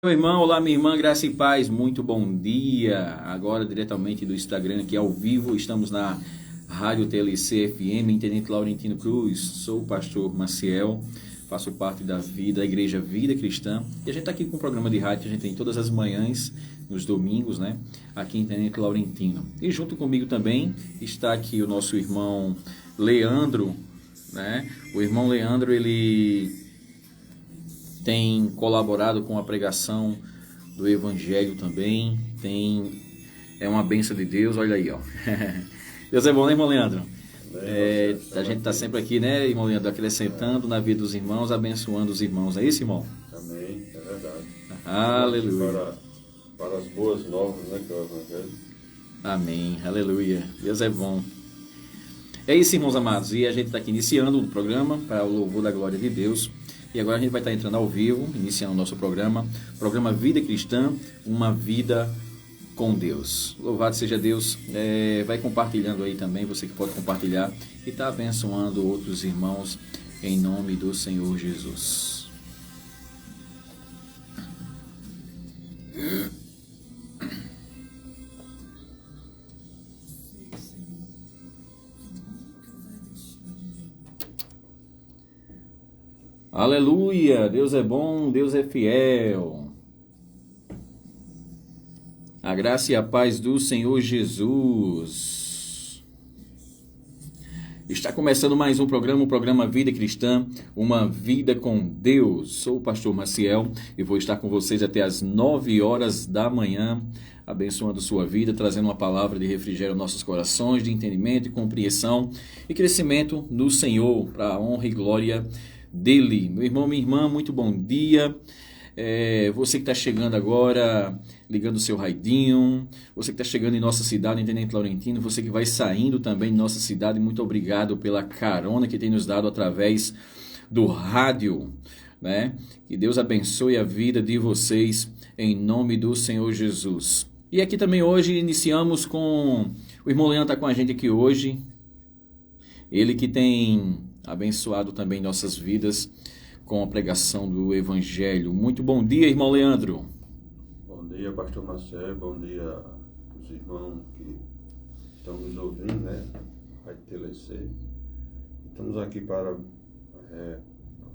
Meu irmão, olá minha irmã, graça e paz, muito bom dia. Agora diretamente do Instagram aqui ao vivo, estamos na Rádio TLC FM, Intendente Laurentino Cruz. Sou o pastor Maciel, faço parte da Igreja Vida Cristã. E a gente está aqui com um programa de rádio que a gente tem todas as manhãs, nos domingos, né? Aqui em Intendente Laurentino. E junto comigo também está aqui o nosso irmão Leandro, né? O irmão Leandro, ele tem colaborado com a pregação do Evangelho também, é uma bênção de Deus, olha aí, ó. Deus é bom, né, irmão Leandro? A gente está sempre aqui, né, irmão Leandro, acrescentando na vida dos irmãos, abençoando os irmãos, é isso, irmão? Amém, é verdade. Aleluia. Para as boas novas, né, que é o Evangelho. Amém, aleluia. Deus é bom. É isso, irmãos amados, e a gente está aqui iniciando o programa para o louvor da glória de Deus. E agora a gente vai estar entrando ao vivo, iniciando o nosso programa Vida Cristã, uma vida com Deus. Louvado seja Deus. Vai compartilhando aí também, você que pode compartilhar e está abençoando outros irmãos em nome do Senhor Jesus. Aleluia, Deus é bom, Deus é fiel. A graça e a paz do Senhor Jesus. Está começando mais um programa, o programa Vida Cristã, uma vida com Deus. Sou o pastor Maciel e vou estar com vocês até as 9 horas da manhã, abençoando sua vida, trazendo uma palavra de refrigério aos nossos corações, de entendimento e compreensão e crescimento no Senhor, para a honra e glória dele. Meu irmão, minha irmã, muito bom dia. Você que está chegando agora, ligando o seu raidinho, você que está chegando em nossa cidade, Intendente Laurentino, você que vai saindo também de nossa cidade, muito obrigado pela carona que tem nos dado através do rádio, né? Que Deus abençoe a vida de vocês em nome do Senhor Jesus. E aqui também hoje iniciamos com o irmão Leandro, está com a gente aqui hoje, ele que tem abençoado também nossas vidas com a pregação do Evangelho. Muito bom dia, irmão Leandro. Bom dia, pastor Marcelo. Bom dia aos irmãos que estão nos ouvindo, né? Rádio TLC. Estamos aqui para a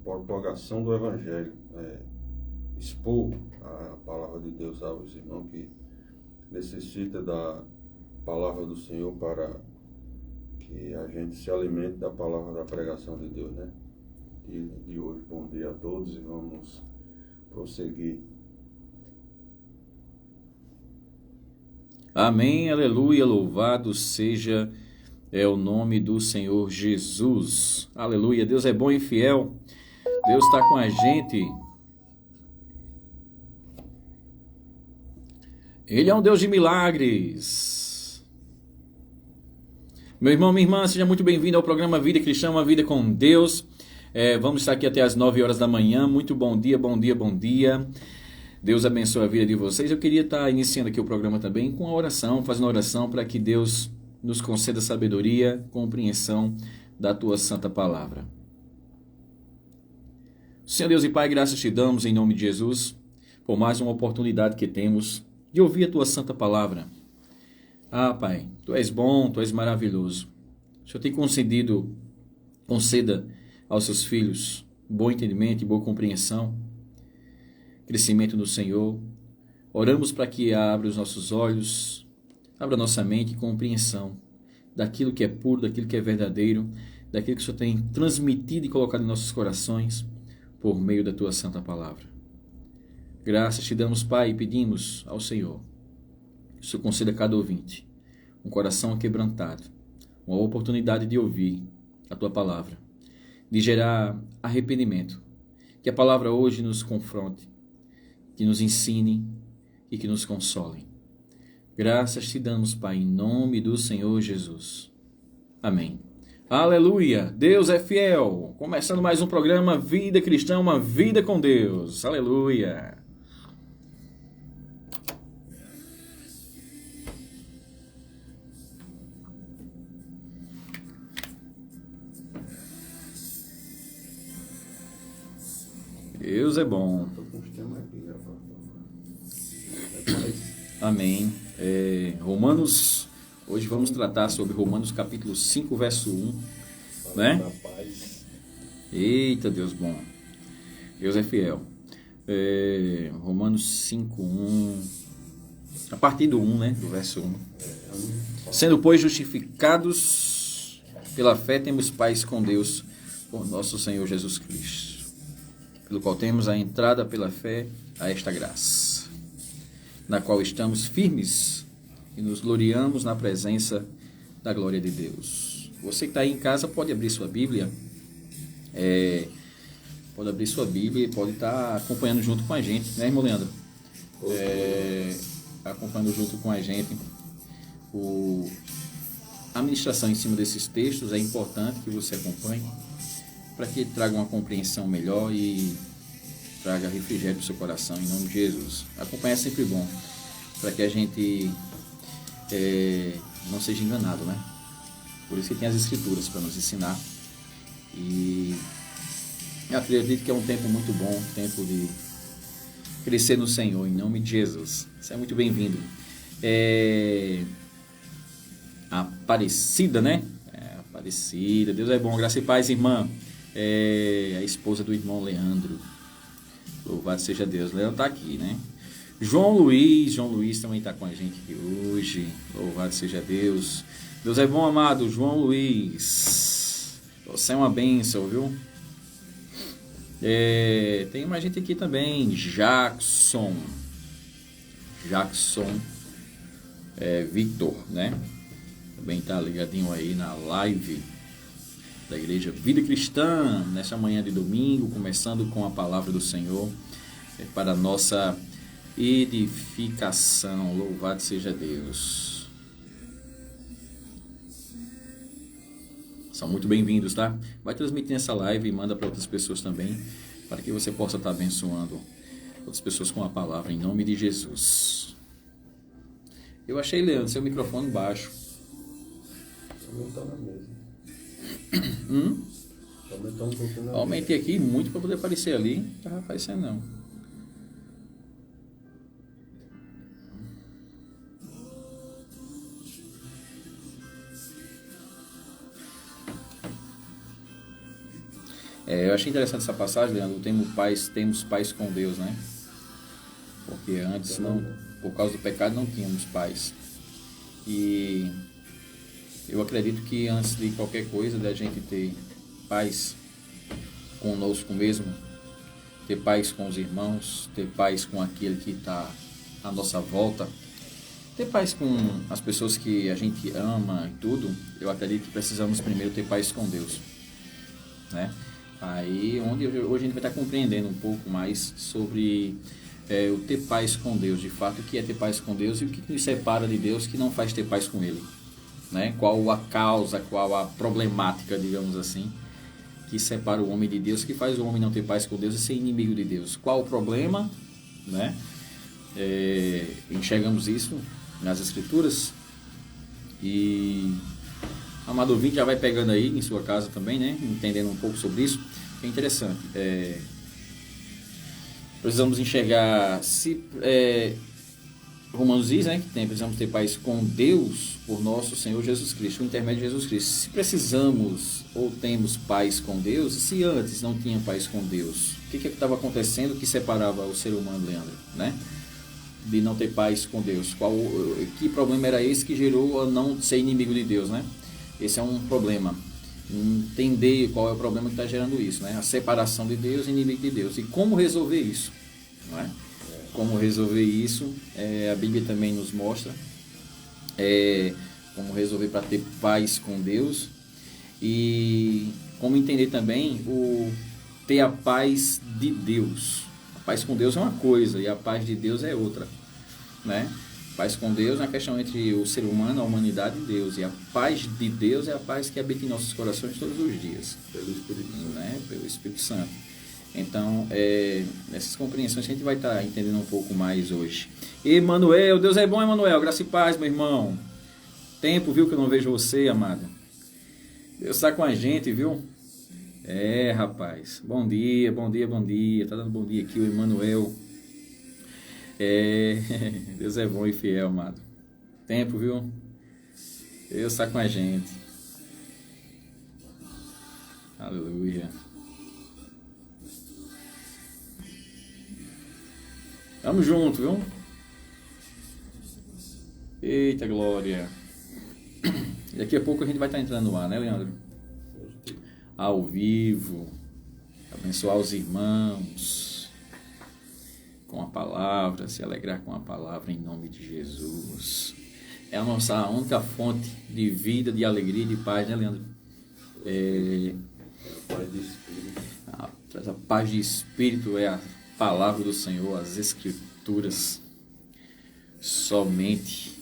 propagação do Evangelho, expor a palavra de Deus aos irmãos que necessitam da palavra do Senhor para que a gente se alimente da palavra da pregação de Deus, né? De hoje. Bom dia a todos e vamos prosseguir. Amém, aleluia, louvado seja o nome do Senhor Jesus. Aleluia, Deus é bom e fiel. Deus está com a gente. Ele é um Deus de milagres. Meu irmão, minha irmã, seja muito bem-vindo ao programa Vida Cristã, uma vida com Deus. Vamos estar aqui até as 9 horas da manhã. Muito bom dia, bom dia, bom dia. Deus abençoe a vida de vocês. Eu queria estar iniciando aqui o programa também com a oração, fazendo uma oração para que Deus nos conceda sabedoria, compreensão da tua santa palavra. Senhor Deus e Pai, graças te damos em nome de Jesus, por mais uma oportunidade que temos de ouvir a tua santa palavra. Ah, Pai, Tu és bom, Tu és maravilhoso. O Senhor tem conceda aos seus filhos bom entendimento e boa compreensão, crescimento no Senhor. Oramos para que abra os nossos olhos, abra nossa mente e compreensão daquilo que é puro, daquilo que é verdadeiro, daquilo que o Senhor tem transmitido e colocado em nossos corações por meio da Tua santa palavra. Graças te damos, Pai, e pedimos ao Senhor que o Senhor conceda a cada ouvinte um coração quebrantado, uma oportunidade de ouvir a Tua palavra, de gerar arrependimento, que a palavra hoje nos confronte, que nos ensine e que nos console. Graças te damos, Pai, em nome do Senhor Jesus. Amém. Aleluia! Deus é fiel! Começando mais um programa Vida Cristã, uma vida com Deus. Aleluia! Deus é bom. Estou com os temas aqui, rapaz. Amém. Romanos, hoje vamos tratar sobre Romanos capítulo 5, verso 1, né? Eita, Deus bom. Deus é fiel. Romanos 5, 1, a partir do 1, né? Do verso 1. Sendo, pois, justificados pela fé, temos paz com Deus por nosso Senhor Jesus Cristo, pelo qual temos a entrada pela fé a esta graça, na qual estamos firmes e nos gloriamos na presença da glória de Deus. Você que está aí em casa pode abrir sua Bíblia, pode abrir sua Bíblia e pode estar acompanhando junto com a gente, né, irmão Leandro? Acompanhando junto com a gente a ministração em cima desses textos. É importante que você acompanhe para que traga uma compreensão melhor e traga refrigério para o seu coração, em nome de Jesus. Acompanhar é sempre bom, para que a gente não seja enganado, né? Por isso que tem as Escrituras para nos ensinar. E eu acredito que é um tempo muito bom, um tempo de crescer no Senhor, em nome de Jesus. Você é muito bem-vindo. Aparecida, né? Aparecida. Deus é bom. Graça e paz, irmã. A esposa do irmão Leandro. Louvado seja Deus. Leandro está aqui, né? João Luiz também está com a gente aqui hoje. Louvado seja Deus. Deus é bom, amado. João Luiz, você é uma bênção, viu? Tem mais gente aqui também. Jackson Victor, né? Também está ligadinho aí na live da Igreja Vida Cristã, nessa manhã de domingo, começando com a palavra do Senhor, para a nossa edificação. Louvado seja Deus. São muito bem-vindos, tá? Vai transmitir essa live e manda para outras pessoas também, para que você possa estar abençoando outras pessoas com a palavra, em nome de Jesus. Eu achei, Leandro, seu microfone baixo. Aumentar na mesa. Aumentar um pouquinho na mesa. Aumentei aqui muito para poder aparecer ali. Não estava aparecendo não. Eu achei interessante essa passagem, Leandro. Temos paz com Deus, né? Porque antes, por causa do pecado, não tínhamos paz. E eu acredito que antes de qualquer coisa, da gente ter paz conosco mesmo, ter paz com os irmãos, ter paz com aquele que está à nossa volta, ter paz com as pessoas que a gente ama e tudo, eu acredito que precisamos primeiro ter paz com Deus, né? Aí onde hoje a gente vai estar compreendendo um pouco mais sobre o ter paz com Deus, de fato, o que é ter paz com Deus e o que nos separa de Deus que não faz ter paz com Ele, né? Qual a causa, qual a problemática, digamos assim, que separa o homem de Deus, que faz o homem não ter paz com Deus e ser inimigo de Deus. Qual o problema, né? Enxergamos isso nas Escrituras e amado ouvinte já vai pegando aí em sua casa também, né? Entendendo um pouco sobre isso. É interessante. Precisamos enxergar Romanos diz, né, que precisamos ter paz com Deus por nosso Senhor Jesus Cristo, o intermédio de Jesus Cristo. Se precisamos ou temos paz com Deus, se antes não tinha paz com Deus, o que estava acontecendo que separava o ser humano, Leandro, né? De não ter paz com Deus? Que problema era esse que gerou a não ser inimigo de Deus, né? Esse é um problema. Entender qual é o problema que está gerando isso, né? A separação de Deus e inimigo de Deus. E como resolver isso, não é? Como resolver isso, a Bíblia também nos mostra como resolver para ter paz com Deus e como entender também ter a paz de Deus. A paz com Deus é uma coisa e a paz de Deus é outra, né? Paz com Deus é a questão entre o ser humano, a humanidade e Deus. E a paz de Deus é a paz que habita em nossos corações todos os dias. Pelo Espírito Santo. Né? Pelo Espírito Santo. Então, essas compreensões a gente vai estar entendendo um pouco mais hoje. Emanuel, Deus é bom, Emanuel. Graça e paz, meu irmão. Tempo, viu, que eu não vejo você, amado. Deus está com a gente, viu? Rapaz. Bom dia, bom dia, bom dia. Tá dando bom dia aqui o Emanuel. É, Deus é bom e fiel, amado. Tempo, viu? Deus está com a gente. Aleluia. Tamo junto, viu? Eita glória. Daqui a pouco a gente vai estar entrando no ar, né, Leandro? Ao vivo. Abençoar os irmãos com a palavra, se alegrar com a palavra em nome de Jesus. É a nossa única fonte de vida, de alegria e de paz, né, Leandro? A paz de espírito. A paz de espírito é a palavra do Senhor, as escrituras. Somente.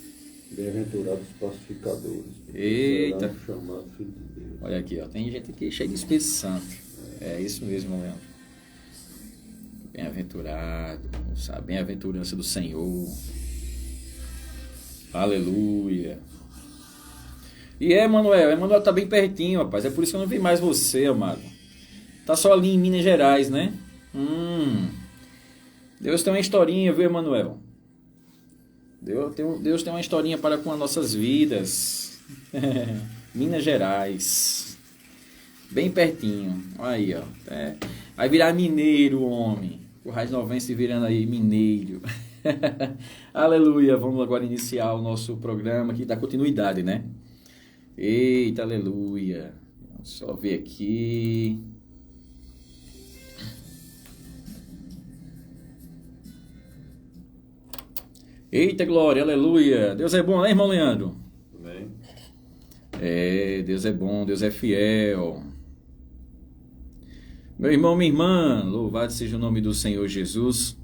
Bem-aventurados os pacificadores. Eita. Serão chamados filhos de Deus. Olha aqui, ó, tem gente aqui cheia de Espírito Santo. É isso mesmo, Leandro. Bem-aventurado, a bem-aventurança do Senhor. Aleluia. E Emanuel tá bem pertinho, rapaz. É por isso que eu não vi mais você, amado. Tá só ali em Minas Gerais, né? Deus tem uma historinha, viu, Emanuel? Deus tem uma historinha para com as nossas vidas. Minas Gerais. Bem pertinho. Aí, ó. Vai virar mineiro, homem. O Raiz-Novense virando aí mineiro. Aleluia. Vamos agora iniciar o nosso programa aqui, dar continuidade, né? Eita, aleluia. Vamos só ver aqui. Eita, glória, aleluia. Deus é bom, né, irmão Leandro? Amém. Deus é bom, Deus é fiel. Meu irmão, minha irmã, louvado seja o nome do Senhor Jesus.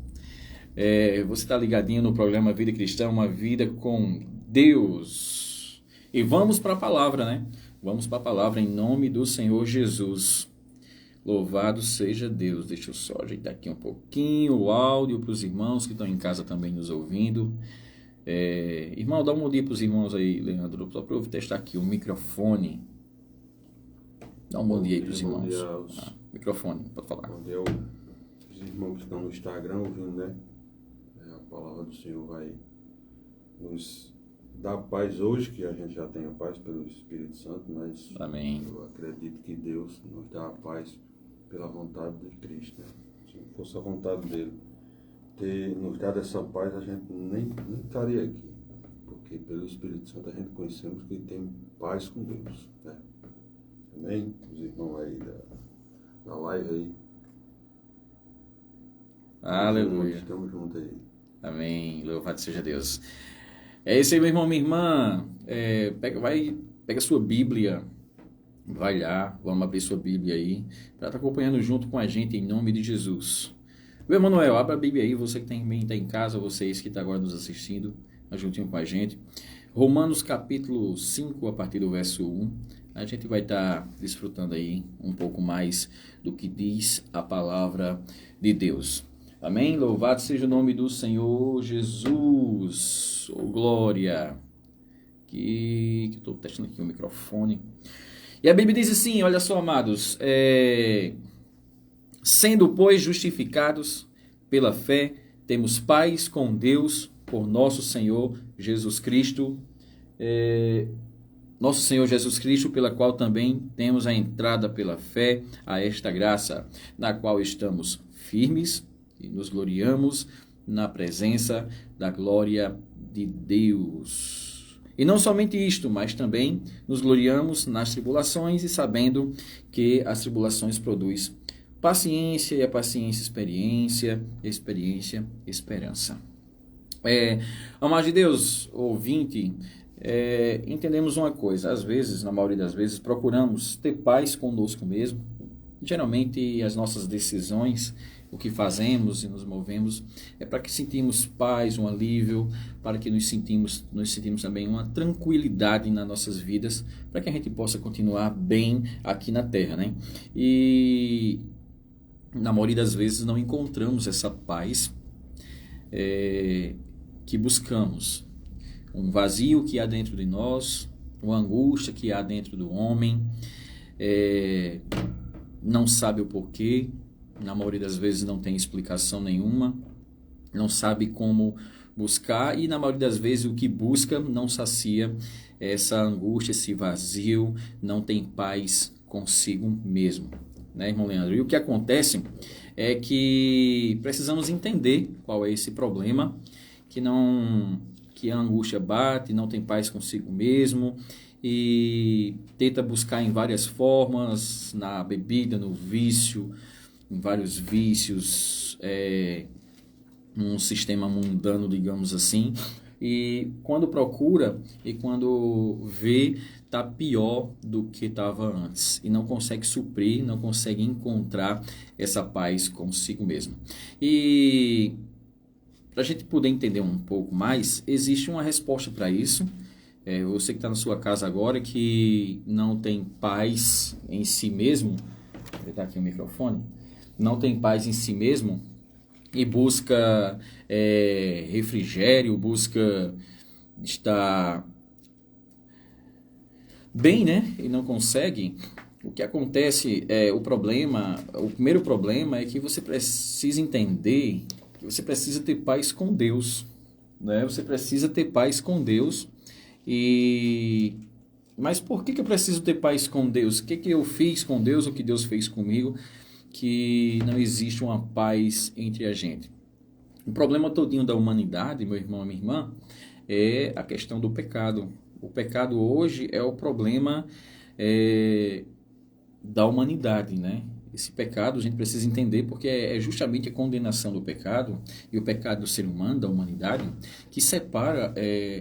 Você está ligadinho no programa Vida Cristã, uma vida com Deus. E vamos para a palavra, né? Vamos para a palavra em nome do Senhor Jesus. Louvado seja Deus. Deixa eu só ajeitar aqui um pouquinho o áudio para os irmãos que estão em casa também nos ouvindo. Irmão, dá um bom dia para os irmãos aí, Leandro. Só para eu testar aqui o microfone. Dá um bom dia aí para os irmãos. Microfone, pode falar. Bom dia aos irmãos que estão no Instagram ouvindo, né? A palavra do Senhor vai nos dar paz hoje, que a gente já tem a paz pelo Espírito Santo, mas Amém. Eu acredito que Deus nos dá a paz pela vontade de Cristo, né? Se não fosse a vontade dele ter nos dado essa paz, a gente nem estaria aqui, porque pelo Espírito Santo a gente conhecemos que tem paz com Deus, né? Amém? Os irmãos aí da live aí. Aleluia. Estamos juntos aí. Amém. Louvado seja Deus. É isso aí, meu irmão, minha irmã. Pega a sua Bíblia. Vai lá, vamos abrir sua Bíblia aí, para estar acompanhando junto com a gente em nome de Jesus. Meu Emanuel, abra a Bíblia aí, você que também está em casa, vocês que estão agora nos assistindo, juntinho com a gente. Romanos capítulo 5, a partir do verso 1, a gente vai estar desfrutando aí um pouco mais do que diz a palavra de Deus. Amém? Louvado seja o nome do Senhor Jesus. Oh, glória. Que estou testando aqui o microfone. E a Bíblia diz assim, olha só, amados, sendo, pois, justificados pela fé, temos paz com Deus por nosso Senhor Jesus Cristo, nosso Senhor Jesus Cristo, pela qual também temos a entrada pela fé a esta graça, na qual estamos firmes e nos gloriamos na presença da glória de Deus. E não somente isto, mas também nos gloriamos nas tribulações e sabendo que as tribulações produzem paciência e a paciência experiência, experiência esperança. Amado de Deus, ouvinte, entendemos uma coisa, às vezes, na maioria das vezes, procuramos ter paz conosco mesmo. Geralmente as nossas decisões, o que fazemos e nos movemos é para que sentimos paz, um alívio, para que nos sentimos também uma tranquilidade nas nossas vidas, para que a gente possa continuar bem aqui na Terra, né? E na maioria das vezes não encontramos essa paz que buscamos. Um vazio que há dentro de nós, uma angústia que há dentro do homem, não sabe o porquê, na maioria das vezes não tem explicação nenhuma, não sabe como buscar e na maioria das vezes o que busca não sacia essa angústia, esse vazio, não tem paz consigo mesmo, né, irmão Leandro? E o que acontece é que precisamos entender qual é esse problema, que a angústia bate, não tem paz consigo mesmo e tenta buscar em várias formas, na bebida, no vício, em vários vícios, um sistema mundano, digamos assim, e quando procura e quando vê, está pior do que estava antes e não consegue suprir, não consegue encontrar essa paz consigo mesmo. E para a gente poder entender um pouco mais, existe uma resposta para isso. Você que está na sua casa agora, que não tem paz em si mesmo, vou apertar aqui o microfone, não tem paz em si mesmo, e busca refrigério, busca estar bem, né? E não consegue. O que acontece o primeiro problema é que você precisa entender que você precisa ter paz com Deus, né? Você precisa ter paz com Deus. Mas por que eu preciso ter paz com Deus? O que eu fiz com Deus, o que Deus fez comigo, que não existe uma paz entre a gente? O problema todinho da humanidade, meu irmão e minha irmã, é a questão do pecado. O pecado hoje é o problema da humanidade, né? Esse pecado a gente precisa entender porque é justamente a condenação do pecado e o pecado do ser humano, da humanidade, que separa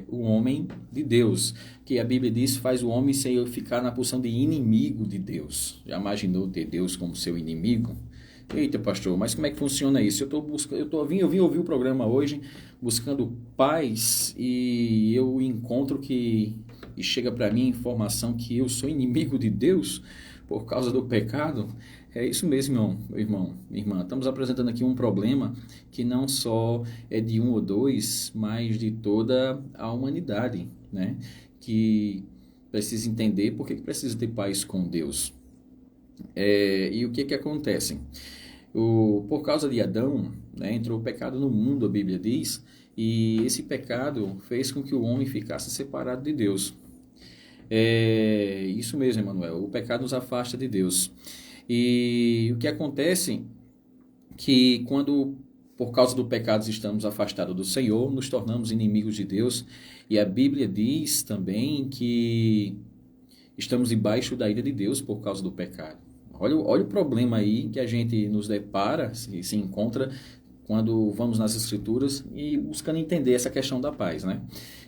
o homem de Deus. Que a Bíblia diz faz o homem ficar na posição de inimigo de Deus. Já imaginou ter Deus como seu inimigo? Eita, pastor, mas como é que funciona isso? Eu vim ouvir o programa hoje buscando paz e eu encontro e chega para mim a informação que eu sou inimigo de Deus por causa do pecado. É isso mesmo, meu irmão, minha irmã. Estamos apresentando aqui um problema que não só é de um ou dois, mas de toda a humanidade, né? Que precisa entender por que precisa ter paz com Deus. E o que acontece? Por causa de Adão, né, entrou o pecado no mundo, a Bíblia diz, e esse pecado fez com que o homem ficasse separado de Deus. Isso mesmo, Emanuel, o pecado nos afasta de Deus. E o que acontece que quando, por causa do pecado, estamos afastados do Senhor, nos tornamos inimigos de Deus, e a Bíblia diz também que estamos debaixo da ira de Deus por causa do pecado. Olha o problema aí que a gente nos depara, se encontra quando vamos nas Escrituras e buscando entender essa questão da paz, né?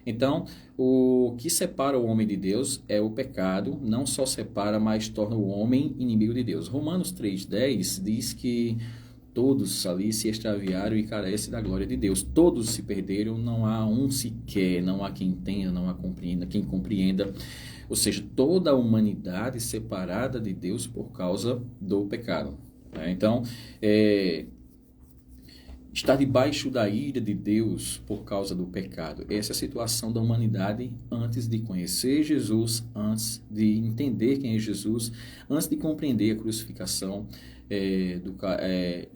Então, o que separa o homem de Deus é o pecado, não só separa, mas torna o homem inimigo de Deus. Romanos 3,10 diz que todos ali se extraviaram e carecem da glória de Deus. Todos se perderam, não há um sequer, não há quem tenha, não há quem compreenda. Ou seja, toda a humanidade separada de Deus por causa do pecado. Então, está debaixo da ira de Deus por causa do pecado. Essa é a situação da humanidade antes de conhecer Jesus, antes de entender quem é Jesus, antes de compreender a crucificação,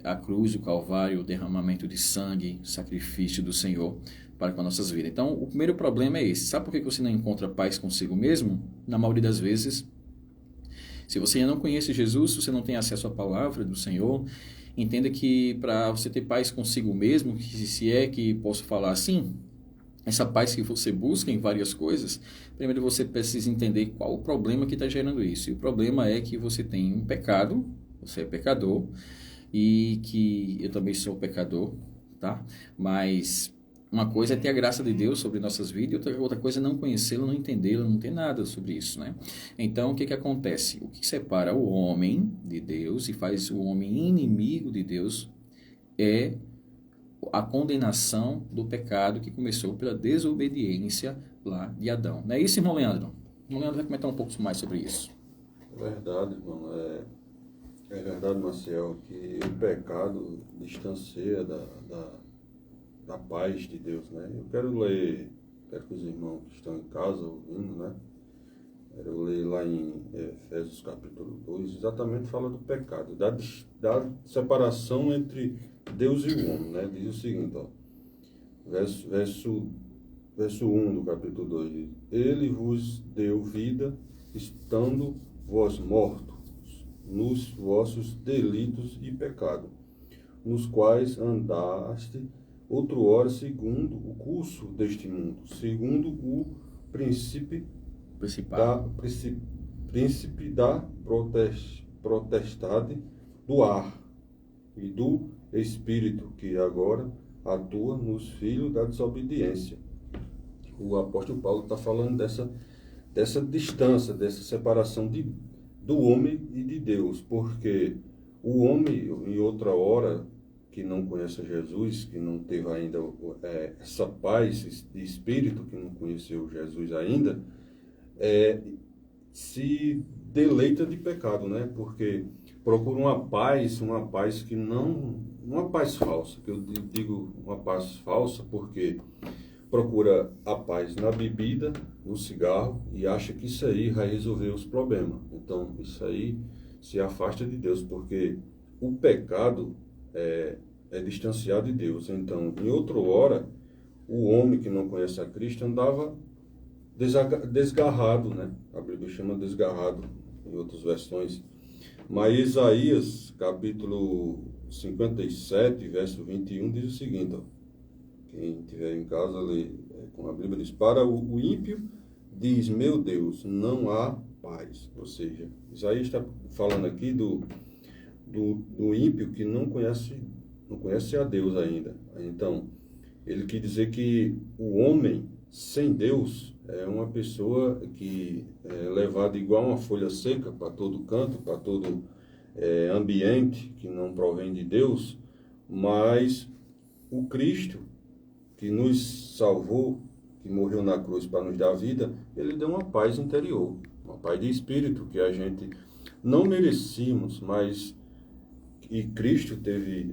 a cruz, o Calvário, o derramamento de sangue, o sacrifício do Senhor para com as nossas vidas. Então, o primeiro problema é esse. Sabe por que você não encontra paz consigo mesmo? Na maioria das vezes, se você ainda não conhece Jesus, se você não tem acesso à palavra do Senhor, entenda que para você ter paz consigo mesmo, se é que posso falar assim, essa paz que você busca em várias coisas, primeiro você precisa entender qual o problema que está gerando isso. E o problema é que você tem um pecado, você é pecador, e que eu também sou pecador, tá? Mas uma coisa é ter a graça de Deus sobre nossas vidas, e outra coisa é não conhecê-lo, não entendê-lo, não ter nada sobre isso, né? Então, o que acontece? O que separa o homem de Deus e faz o homem inimigo de Deus é a condenação do pecado que começou pela desobediência lá de Adão. Não é isso, irmão Leandro? O irmão Leandro vai comentar um pouco mais sobre isso. É verdade, irmão. É verdade, Marcel, que o pecado distancia da paz de Deus, né? Eu quero que os irmãos que estão em casa ouvindo, né? Eu leio lá em Efésios capítulo 2, exatamente fala do pecado, da separação entre Deus e o homem, né? Diz o seguinte, ó, verso 1 do capítulo 2, diz, ele vos deu vida, estando vós mortos nos vossos delitos e pecados, nos quais andaste outrora segundo o curso deste mundo, segundo o príncipe da potestade do ar e do espírito que agora atua nos filhos da desobediência. O apóstolo Paulo está falando dessa distância, dessa separação do homem e de Deus, porque o homem, em outra hora, que não conhece Jesus, que não teve ainda essa paz de espírito, que não conheceu Jesus ainda, se deleita de pecado, né? Porque procura uma paz que não, uma paz falsa, que eu digo uma paz falsa porque procura a paz na bebida, no cigarro, e acha que isso aí vai resolver os problemas. Então, isso aí se afasta de Deus, porque o pecado é distanciado de Deus. Então, em outra hora, o homem que não conhece a Cristo andava desgarrado, né? A Bíblia chama desgarrado, em outras versões. Mas Isaías, capítulo 57, verso 21, diz o seguinte, ó, quem tiver em casa, lê com a Bíblia, diz, para o ímpio, diz, meu Deus, não há paz. Ou seja, Isaías está falando aqui do ímpio que não conhece a Deus ainda. Então, ele quer dizer que o homem sem Deus é uma pessoa que é levada igual uma folha seca para todo canto, para todo ambiente que não provém de Deus, mas o Cristo que nos salvou, que morreu na cruz para nos dar vida, ele deu uma paz interior, uma paz de espírito que a gente não merecíamos, mas e Cristo teve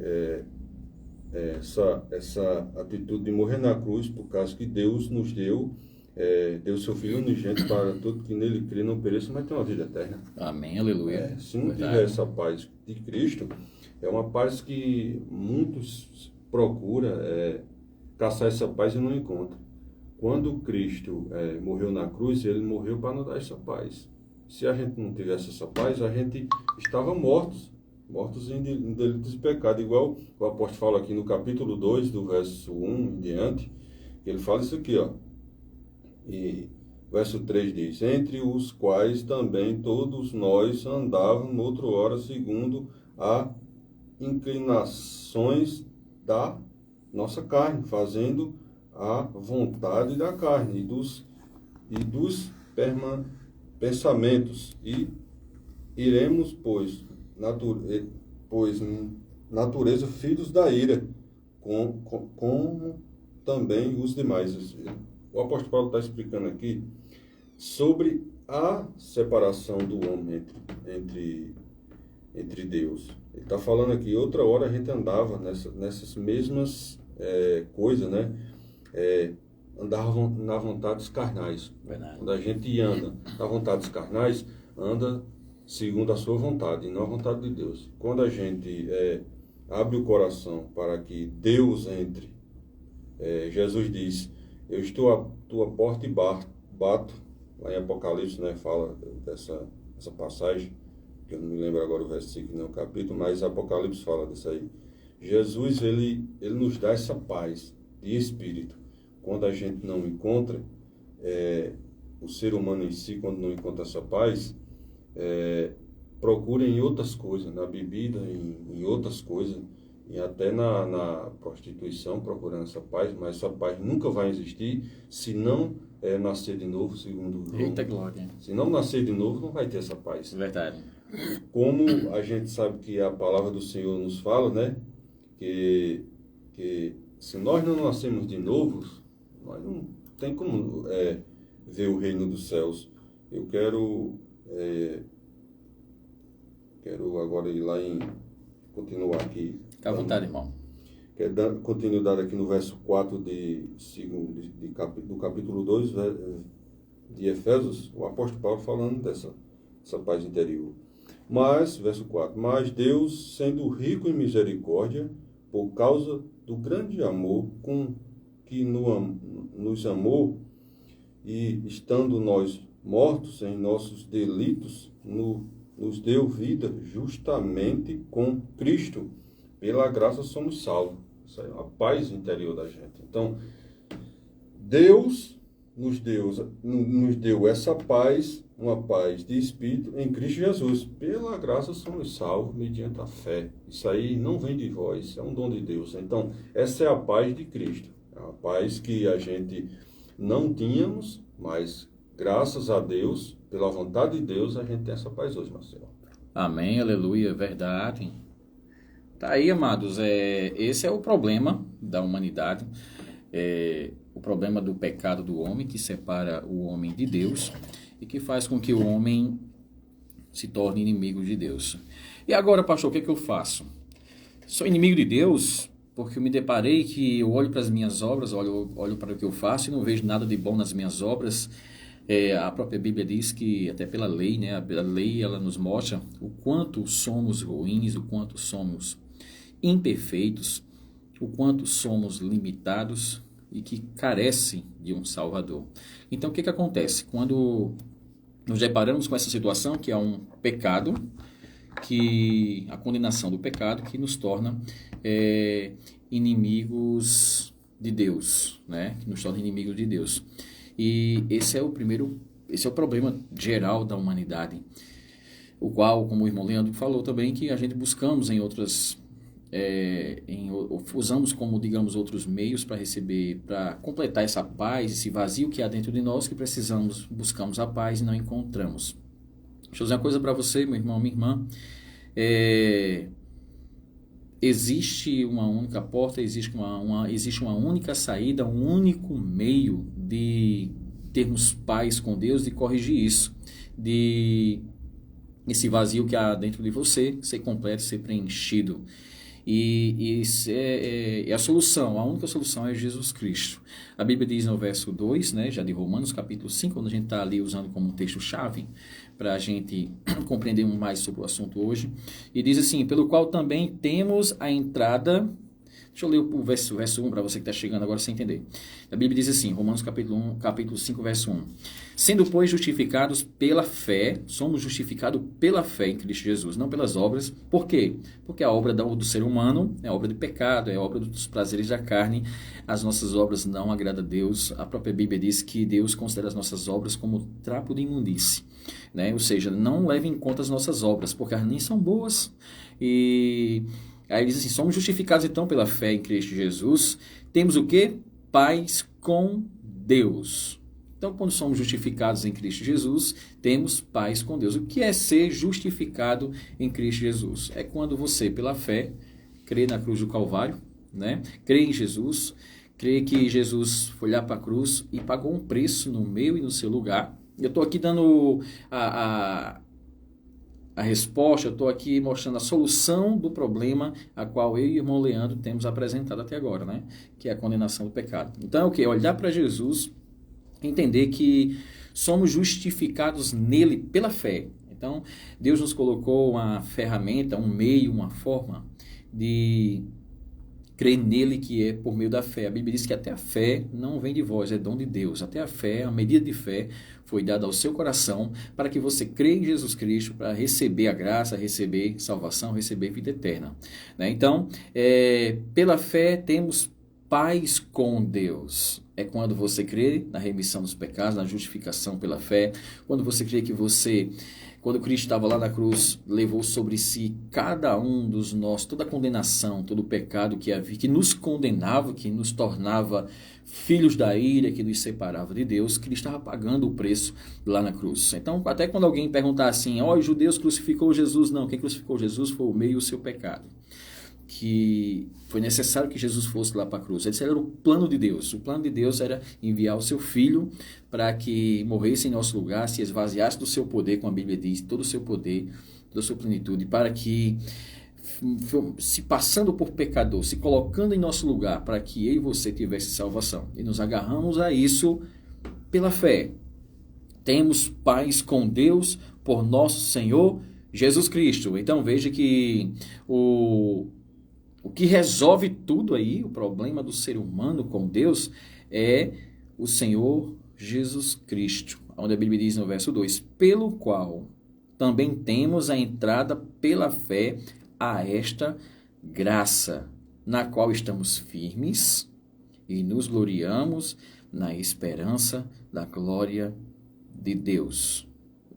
essa atitude de morrer na cruz por causa que Deus nos deu seu Filho unigênito para todo que nele crê não pereça, mas tem uma vida eterna. Amém, aleluia. Se não tiver essa paz de Cristo, é uma paz que muitos procuram caçar essa paz e não encontram. Quando Cristo morreu na cruz, ele morreu para nos dar essa paz. Se a gente não tivesse essa paz, a gente estava mortos em delitos e pecado, igual o apóstolo fala aqui no capítulo 2, do verso 1 em diante, ele fala isso aqui, ó. E verso 3 diz, entre os quais também todos nós andávamos outrora segundo as inclinações da nossa carne, fazendo a vontade da carne e dos pensamentos, e iremos, pois natureza filhos da ira, como também os demais. O apóstolo Paulo está explicando aqui sobre a separação do homem entre Deus. Ele está falando aqui, outra hora a gente andava nessas mesmas coisas, né? Andava na vontades carnais. Verdade. Quando a gente anda na vontades carnais, anda segundo a sua vontade, e não a vontade de Deus. Quando a gente abre o coração para que Deus entre, Jesus diz, eu estou à tua porta e bato, lá em Apocalipse, né, fala dessa passagem, que eu não me lembro agora o versículo, nem o capítulo, mas Apocalipse fala disso aí. Jesus, ele nos dá essa paz de espírito. Quando a gente não encontra, o ser humano em si, quando não encontra essa paz, procura em outras coisas, na bebida, em outras coisas, e até na prostituição, procurando essa paz, mas essa paz nunca vai existir se não nascer de novo, segundo João. Eita glória. Se não nascer de novo, não vai ter essa paz. Verdade. Como a gente sabe que a palavra do Senhor nos fala, né? Que se nós não nascemos de novo, nós não tem como ver o reino dos céus. Eu quero agora ir lá continuar aqui. Fica à vontade, irmão. Quero dar continuidade aqui no verso 4 do capítulo 2 de Efésios, o apóstolo Paulo falando dessa paz interior. Mas, verso 4, mas Deus, sendo rico em misericórdia, por causa do grande amor com que nos amou, e estando nós mortos em nossos delitos, nos deu vida justamente com Cristo. Pela graça somos salvos. Isso é a paz interior da gente. Então, Deus nos deu essa paz, uma paz de espírito em Cristo Jesus. Pela graça somos salvos mediante a fé. Isso aí não vem de vós, é um dom de Deus. Então, essa é a paz de Cristo. É a paz que a gente não tínhamos, mas graças a Deus, pela vontade de Deus, a gente tem essa paz hoje, Marcelo. Amém, aleluia, verdade. Tá aí, amados, esse é o problema da humanidade, o problema do pecado do homem, que separa o homem de Deus e que faz com que o homem se torne inimigo de Deus. E agora, pastor, o que é que eu faço? Sou inimigo de Deus porque eu me deparei que eu olho para as minhas obras, olho para o que eu faço e não vejo nada de bom nas minhas obras. A própria Bíblia diz que, até pela lei, né, a lei ela nos mostra o quanto somos ruins, o quanto somos imperfeitos, o quanto somos limitados e que carecem de um Salvador. Então, o que acontece? Quando nos deparamos com essa situação, que é um pecado, que a condenação do pecado, que nos torna inimigos de Deus, né? Que nos torna inimigos de Deus. E esse é o problema geral da humanidade, o qual, como o irmão Leandro falou também, que a gente buscamos em outras, usamos como, digamos, outros meios para receber, para completar essa paz, esse vazio que há dentro de nós, que buscamos a paz e não encontramos. Deixa eu dizer uma coisa para você, meu irmão, minha irmã. Existe uma única porta, existe uma única saída, um único meio de termos paz com Deus, de corrigir isso, de esse vazio que há dentro de você ser completo, ser preenchido. E isso é a solução, a única solução é Jesus Cristo. A Bíblia diz no verso 2, né, já de Romanos, capítulo 5, quando a gente está ali usando como texto-chave, para a gente compreender mais sobre o assunto hoje, e diz assim, pelo qual também temos a entrada. Deixa eu ler o verso 1 para você que está chegando agora sem entender. A Bíblia diz assim, Romanos capítulo 5, verso 1. Sendo, pois, justificados pela fé, somos justificados pela fé em Cristo Jesus, não pelas obras. Por quê? Porque a obra do ser humano é obra de pecado, é obra dos prazeres da carne. As nossas obras não agradam a Deus. A própria Bíblia diz que Deus considera as nossas obras como trapo de imundície, né? Ou seja, não leva em conta as nossas obras, porque elas nem são boas. E aí ele diz assim, somos justificados então pela fé em Cristo Jesus, temos o quê? Paz com Deus. Então, quando somos justificados em Cristo Jesus, temos paz com Deus. O que é ser justificado em Cristo Jesus? É quando você, pela fé, crê na cruz do Calvário, né? Crê em Jesus, crê que Jesus foi lá para a cruz e pagou um preço no meu e no seu lugar. Eu estou aqui dando a resposta, eu estou aqui mostrando a solução do problema a qual eu e o irmão Leandro temos apresentado até agora, né? Que é a condenação do pecado. Então é o quê? Olhar para Jesus, entender que somos justificados nele pela fé. Então, Deus nos colocou uma ferramenta, um meio, uma forma de crer nele, que é por meio da fé. A Bíblia diz que até a fé não vem de vós, é dom de Deus. Até a fé, a medida de fé, foi dada ao seu coração para que você crê em Jesus Cristo, para receber a graça, receber salvação, receber vida eterna, né? Então, pela fé temos paz com Deus. É quando você crê na remissão dos pecados, na justificação pela fé, quando você crê que quando Cristo estava lá na cruz, levou sobre si cada um dos nós, toda a condenação, todo o pecado que havia, que nos condenava, que nos tornava filhos da ira, que nos separava de Deus, que ele estava pagando o preço lá na cruz. Então, até quando alguém perguntar assim, os judeus crucificou Jesus, não, quem crucificou Jesus foi o meu e o seu pecado. Que foi necessário que Jesus fosse lá para a cruz. Esse era o plano de Deus. O plano de Deus era enviar o seu Filho para que morresse em nosso lugar, se esvaziasse do seu poder, como a Bíblia diz, todo o seu poder, toda a sua plenitude, para que, se passando por pecador, se colocando em nosso lugar, para que eu e você tivesse salvação. E nos agarramos a isso pela fé. Temos paz com Deus por nosso Senhor Jesus Cristo. Então veja que O que resolve tudo aí, o problema do ser humano com Deus, é o Senhor Jesus Cristo, onde a Bíblia diz no verso 2, pelo qual também temos a entrada pela fé a esta graça, na qual estamos firmes e nos gloriamos na esperança da glória de Deus.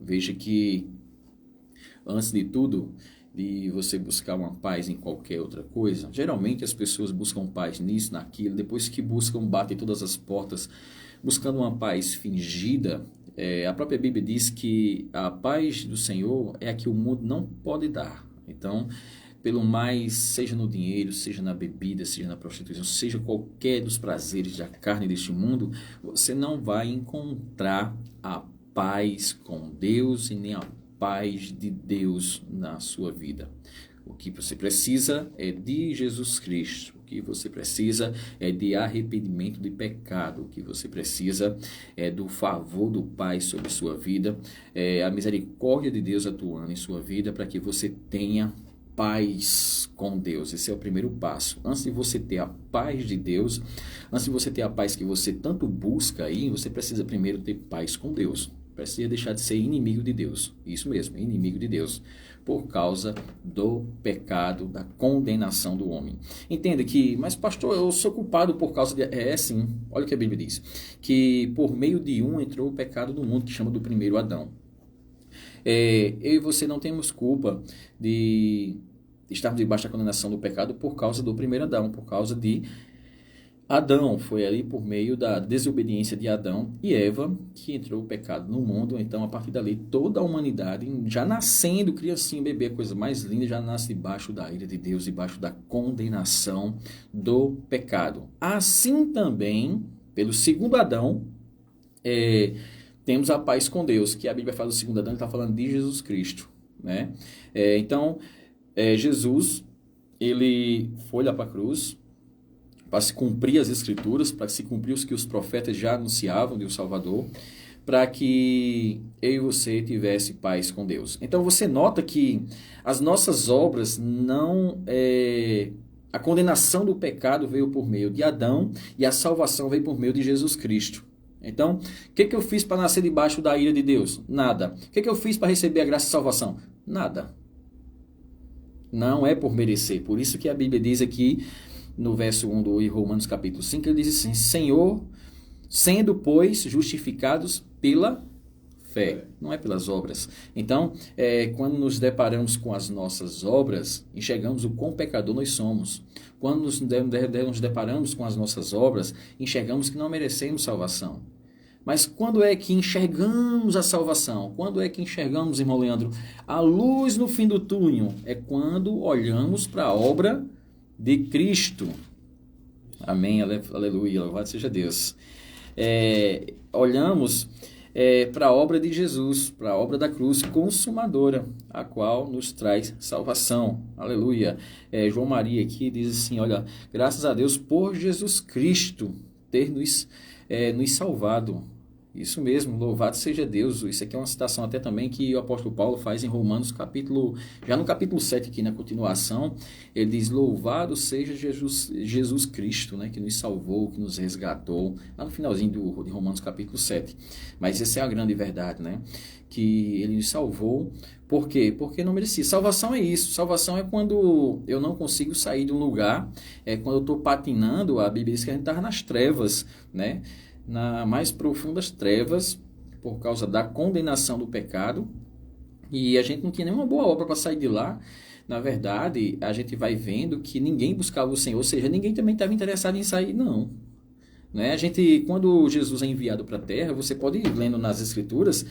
Veja que, antes de tudo, de você buscar uma paz em qualquer outra coisa, geralmente as pessoas buscam paz nisso, naquilo, depois que buscam, batem todas as portas, buscando uma paz fingida. A própria Bíblia diz que a paz do Senhor é a que o mundo não pode dar. Então, pelo mais, seja no dinheiro, seja na bebida, seja na prostituição, seja qualquer dos prazeres da carne deste mundo, você não vai encontrar a paz com Deus e nem a paz de Deus na sua vida. O que você precisa é de Jesus Cristo. O que você precisa é de arrependimento de pecado. O que você precisa é do favor do Pai sobre sua vida, a misericórdia de Deus atuando em sua vida para que você tenha paz com Deus. Esse é o primeiro passo. Antes de você ter a paz de Deus, antes de você ter a paz que você tanto busca aí, você precisa primeiro ter paz com Deus. Precisa deixar de ser inimigo de Deus. Isso mesmo, inimigo de Deus. Por causa do pecado, da condenação do homem. Entenda que, mas pastor, eu sou culpado por causa de... Sim. Olha o que a Bíblia diz. Que por meio de um entrou o pecado no mundo, que chama do primeiro Adão. Eu e você não temos culpa de estarmos debaixo da condenação do pecado por causa do primeiro Adão, por causa de Adão. Foi ali por meio da desobediência de Adão e Eva que entrou o pecado no mundo. Então, a partir dali, toda a humanidade, já nascendo, criancinha, bebê, a coisa mais linda, já nasce debaixo da ira de Deus, debaixo da condenação do pecado. Assim também, pelo segundo Adão, temos a paz com Deus, que a Bíblia fala do segundo Adão, está falando de Jesus Cristo, né? Então, Jesus, ele foi lá para a cruz, para se cumprir as Escrituras, para se cumprir os que os profetas já anunciavam de um Salvador, para que eu e você tivesse paz com Deus. Então você nota que as nossas obras não... a condenação do pecado veio por meio de Adão e a salvação veio por meio de Jesus Cristo. Então, o que eu fiz para nascer debaixo da ira de Deus? Nada. O que eu fiz para receber a graça e salvação? Nada. Não é por merecer. Por isso que a Bíblia diz aqui, no verso 1 do Romanos capítulo 5, ele diz assim, Senhor, sendo, pois, justificados pela fé, não é pelas obras. Então, quando nos deparamos com as nossas obras, enxergamos o quão pecador nós somos. Quando nos deparamos com as nossas obras, enxergamos que não merecemos salvação. Mas quando é que enxergamos a salvação? Quando é que enxergamos, irmão Leandro, a luz no fim do túnel? É quando olhamos para a obra de Cristo. Amém, aleluia, louvado seja Deus. Olhamos para a obra de Jesus, para a obra da cruz consumadora, a qual nos traz salvação. Aleluia. João Maria aqui diz assim, olha, graças a Deus por Jesus Cristo ter nos salvado. Isso mesmo, louvado seja Deus. Isso aqui é uma citação até também que o apóstolo Paulo faz em Romanos já no capítulo 7 aqui na continuação, ele diz, louvado seja Jesus Cristo, né, que nos salvou, que nos resgatou, lá no finalzinho de Romanos capítulo 7. Mas essa é a grande verdade, né, que ele nos salvou. Por quê? Porque não merecia. Salvação é isso. Salvação é quando eu não consigo sair de um lugar, quando eu estou patinando. A Bíblia diz que a gente estava nas trevas, né? Na mais profundas trevas, por causa da condenação do pecado, e a gente não tinha nenhuma boa obra para sair de lá. Na verdade, a gente vai vendo que ninguém buscava o Senhor, ou seja, ninguém também estava interessado em sair, não. Né? Quando Jesus é enviado para a terra, você pode ir lendo nas Escrituras,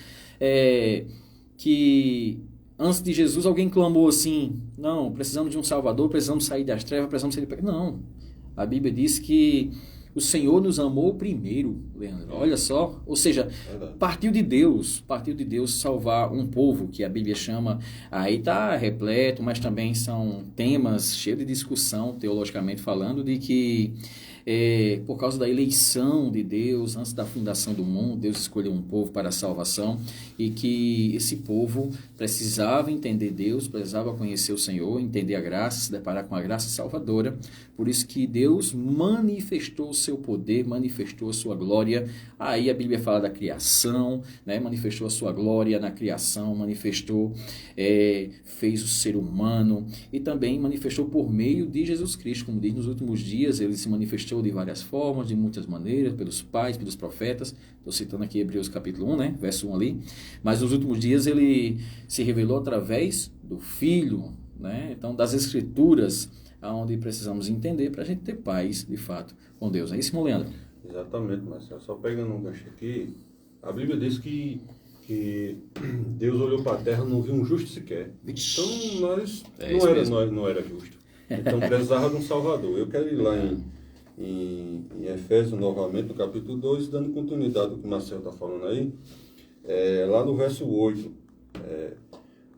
que antes de Jesus alguém clamou assim, não, precisamos de um Salvador, precisamos sair das trevas, precisamos sair do pecado. Não, a Bíblia diz que o Senhor nos amou primeiro, Leandro. Olha só, ou seja, partiu de Deus salvar um povo, que a Bíblia chama, aí está repleto, mas também são temas cheios de discussão, teologicamente falando, de que por causa da eleição de Deus, antes da fundação do mundo, Deus escolheu um povo para a salvação e que esse povo precisava entender Deus, precisava conhecer o Senhor, entender a graça, se deparar com a graça salvadora. Por isso que Deus manifestou o seu poder, manifestou a sua glória. Aí a Bíblia fala da criação, né? Manifestou a sua glória na criação, manifestou, fez o ser humano e também manifestou por meio de Jesus Cristo. Como diz, nos últimos dias ele se manifestou de várias formas, de muitas maneiras, pelos pais, pelos profetas. Estou citando aqui Hebreus capítulo 1, né? Verso 1 ali. Mas nos últimos dias ele se revelou através do Filho, né? Então, das Escrituras, aonde precisamos entender para a gente ter paz, de fato, com Deus. É isso, irmão Leandro? Exatamente, Marcelo. Só pegando um gancho aqui, a Bíblia diz que Deus olhou para a terra e não viu um justo sequer. Então, nós não era justo. Então, precisava de um Salvador. Eu quero ir lá em Efésios, novamente, no capítulo 2, dando continuidade ao que o Marcelo está falando aí, lá no verso 8,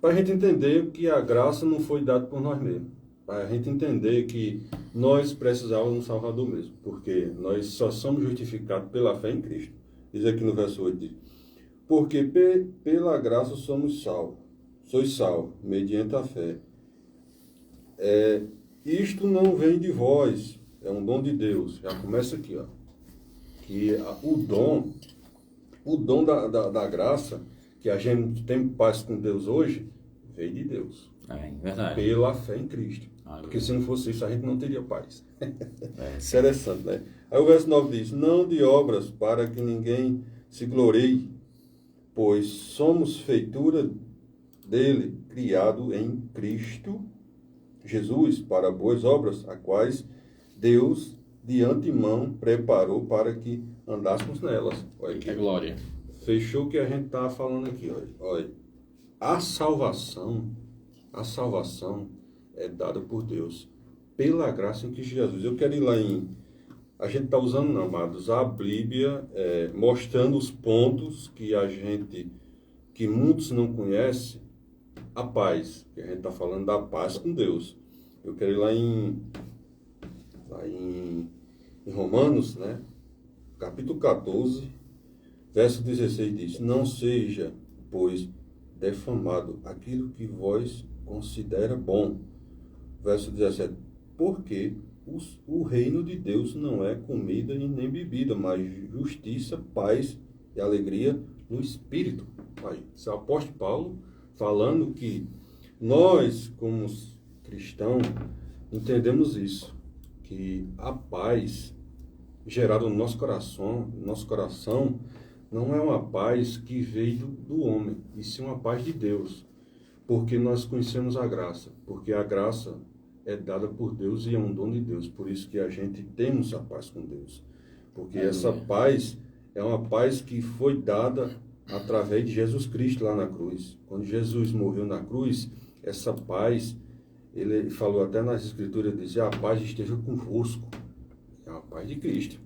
para a gente entender que a graça não foi dada por nós mesmos. Para a gente entender que nós precisávamos de um Salvador mesmo, porque nós só somos justificados pela fé em Cristo. Diz aqui no verso 8, diz, porque pela graça sois salvos, mediante a fé. Isto não vem de vós, é um dom de Deus. Já começa aqui, ó. Que o dom da graça, que a gente tem paz com Deus hoje, veio de Deus. Verdade. Pela fé em Cristo. Porque se não fosse isso, a gente não teria paz. Interessante, né? Aí o verso 9 diz, não de obras para que ninguém se glorie, pois somos feitura dele, criado em Cristo Jesus, para boas obras, as quais Deus de antemão preparou para que andássemos nelas. Olha aqui. É glória. Fechou o que a gente está falando aqui. Olha. A salvação é dada por Deus, pela graça em Cristo Jesus. Eu quero ir lá a gente está usando, não, amados, a Bíblia, mostrando os pontos que muitos não conhecem, a paz, que a gente está falando da paz com Deus. Eu quero ir lá em Romanos, né? Capítulo 14, verso 16 diz, não seja, pois, defamado aquilo que vós considera bom. Verso 17, porque o reino de Deus não é comida e nem bebida, mas justiça, paz e alegria no Espírito. Aí, esse é o apóstolo Paulo falando que nós, como cristãos, entendemos isso, que a paz gerada no nosso coração não é uma paz que veio do homem, e sim uma paz de Deus, porque nós conhecemos a graça, porque a graça é dada por Deus e é um dom de Deus, por isso que a gente temos a paz com Deus, porque essa paz é uma paz que foi dada através de Jesus Cristo lá na cruz. Quando Jesus morreu na cruz, essa paz, ele falou até nas Escrituras, dizia, a paz esteja convosco, é a paz de Cristo,